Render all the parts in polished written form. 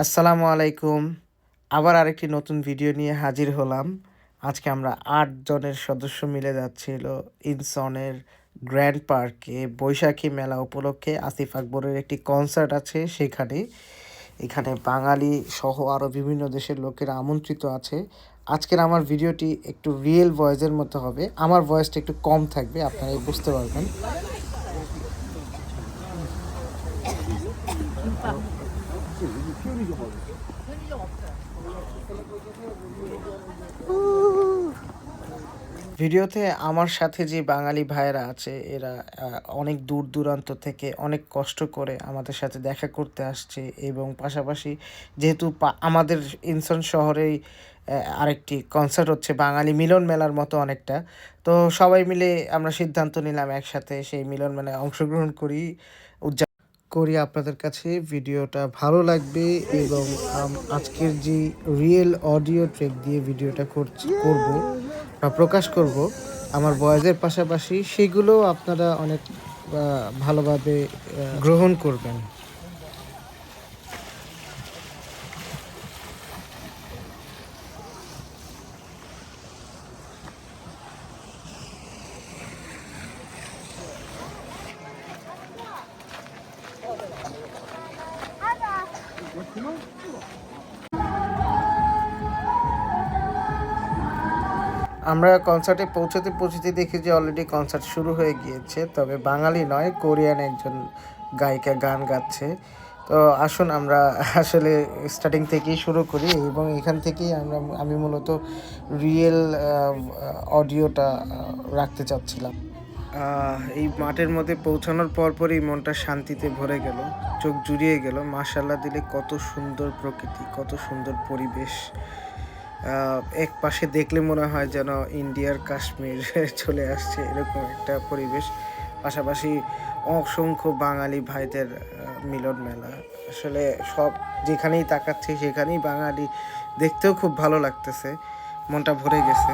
আসসালামু আলাইকুম। আবার আরেকটি নতুন ভিডিও নিয়ে হাজির হলাম। আজকে আমরা ৮ জনের সদস্য মিলে যাচ্ছি হলো ইনসনের গ্র্যান্ড পার্কে বৈশাখী মেলা উপলক্ষে আসিফ আকবরের একটি কনসার্ট আছে সেখানে। এখানে বাঙালি সহ আরও বিভিন্ন দেশের লোকেরা আমন্ত্রিত আছে। আজকের আমার ভিডিওটি একটু রিয়েল ভয়েসের মতো হবে। আমার ভয়েসটা একটু কম থাকবে, আপনারা বুঝতে পারবেন। ভিডিওতে আমার সাথে যে বাঙালি ভাইয়েরা আছে এরা অনেক দূর দূরান্ত থেকে অনেক কষ্ট করে আমাদের সাথে দেখা করতে আসছে এবং পাশাপাশি যেহেতু আমাদের ইনসন শহরেই আরেকটি কনসার্ট হচ্ছে বাঙালি মিলন মেলার মতো অনেকটা, তো সবাই মিলে আমরা সিদ্ধান্ত নিলাম একসাথে সেই মিলন মেলায় অংশগ্রহণ করি, করি। আপনাদের কাছে ভিডিওটা ভালো লাগবে এবং আজকের যে রিয়েল অডিও ট্র্যাক দিয়ে ভিডিওটা করব বা প্রকাশ করব আমার ভয়েসের পাশাপাশি, সেগুলো আপনারা অনেক ভালোভাবে গ্রহণ করবেন। আমরা কনসার্টে পৌঁছতে দেখি যে অলরেডি কনসার্ট শুরু হয়ে গিয়েছে, তবে বাঙালি নয়, কোরিয়ান একজন গায়িকা গান গাচ্ছে। তো আসুন আমরা আসলে স্টার্টিং থেকেই শুরু করি এবং এখান থেকেই আমি মূলত রিয়েল অডিওটা রাখতে চাচ্ছিলাম। এই মাঠের মধ্যে পৌঁছানোর পরপরই মনটা শান্তিতে ভরে গেল, চোখ জুড়িয়ে গেল। মাশাআল্লাহ দিলে কত সুন্দর প্রকৃতি, কত সুন্দর পরিবেশ। এক পাশে দেখলে মনে হয় যেন ইন্ডিয়ার কাশ্মীর চলে আসছে, এরকম একটা পরিবেশ। পাশাপাশি অসংখ্য বাঙালি ভাইদের মিলন মেলা। আসলে সব যেখানেই তাকাচ্ছি সেখানেই বাঙালি, দেখতেও খুব ভালো লাগতেছে, মনটা ভরে গেছে।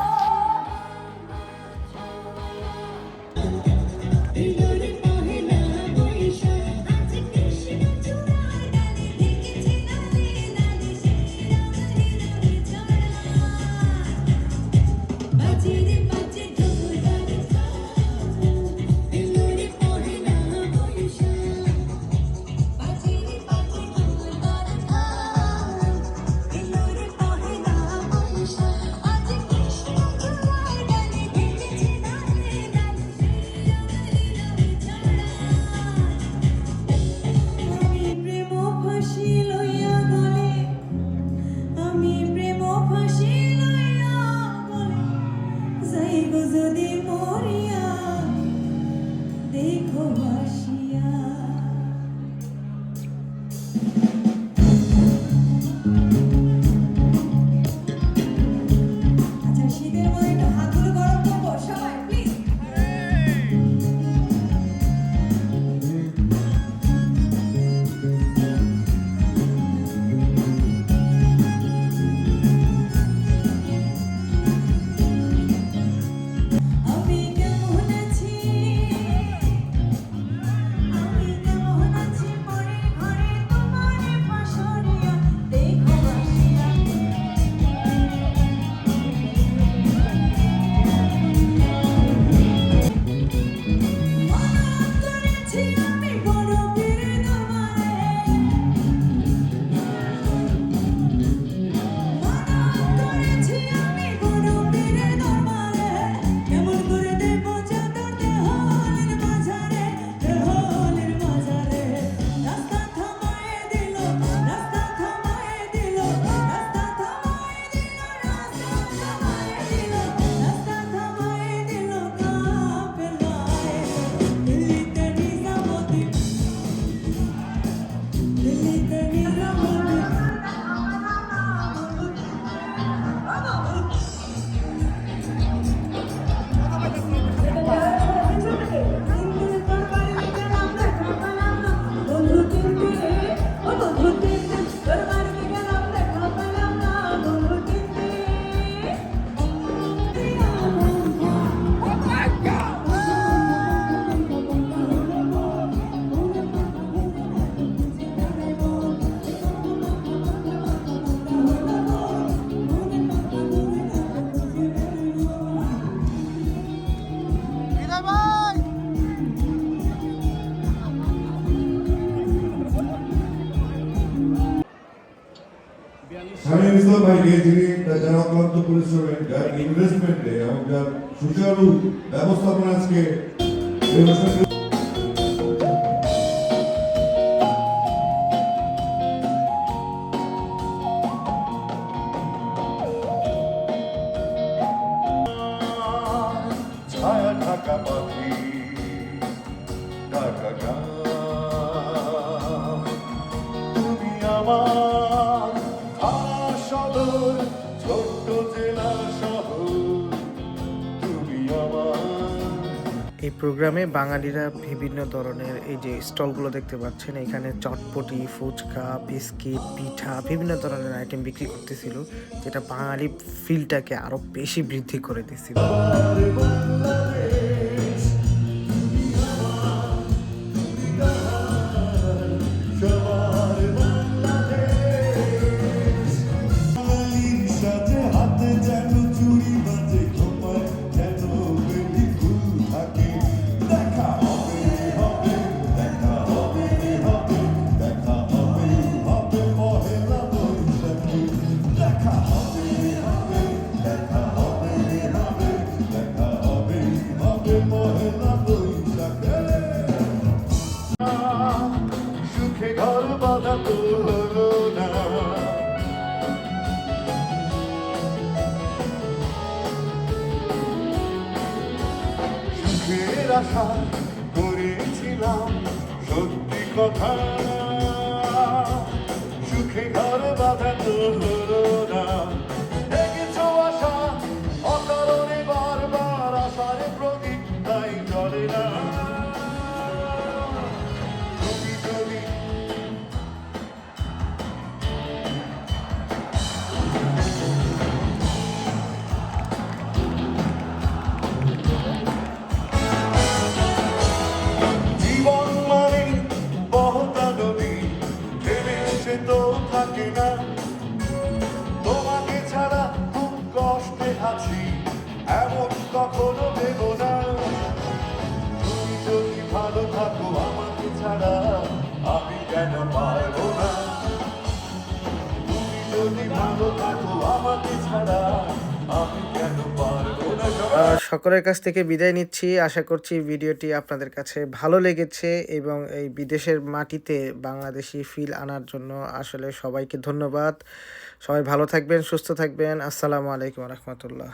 শামীম ইসলাম ভাইকে যিনি যারা অক্লান্ত পরিশ্রমে যার ইনভেস্টমেন্টে এবং যার সুচারু ব্যবস্থাপনা আজকে এই অনুষ্ঠানকে ছায়া ঢাকা পাখি ঢাকা গান তুমি আমার সদর ছোট্ট জেলা শহর তুমি আমার এই প্রোগ্রামে বাঙালিরা বিভিন্ন ধরনের এই যে স্টলগুলো দেখতে পাচ্ছেন, এখানে চটপটি, ফুচকা, বিস্কিট, পিঠা বিভিন্ন ধরনের আইটেম বিক্রি করতেছিল, যেটা বাঙালি ফিলটাকে আরো বেশি বৃদ্ধি করে দিছিল। সুখে ঘর বাঁধা তো হলো না সুখের আশা করেছিলাম সত্যি কথা সুখে ঘর বাঁধা তো হলো না দেখেছো আশা অকারণে বারবার আশার প্রদীপ তাই জ্বলে না তুমি যদি জীবন মানে বহতা নদী ভেবে সে তো থাকে না তোমাকে ছাড়া খুব কষ্টে আছি এমন কখনো দেব না তুমি যদি ভালো থাকো আমাকে ছাড়া আমি কেন পারবো না তুমি যদি ভালো থাকো আমাকে ছাড়া আমি কেন পারবো না সকলের কাছ থেকে বিদায় নিচ্ছি। আশা করছি ভিডিওটি আপনাদের কাছে ভালো লেগেছে এবং এই বিদেশের মাটিতে বাংলাদেশি ফিল আনার জন্য আসলে সবাইকে ধন্যবাদ। সবাই ভালো থাকবেন, সুস্থ থাকবেন। আসসালামু আলাইকুম রহমতুল্লাহ।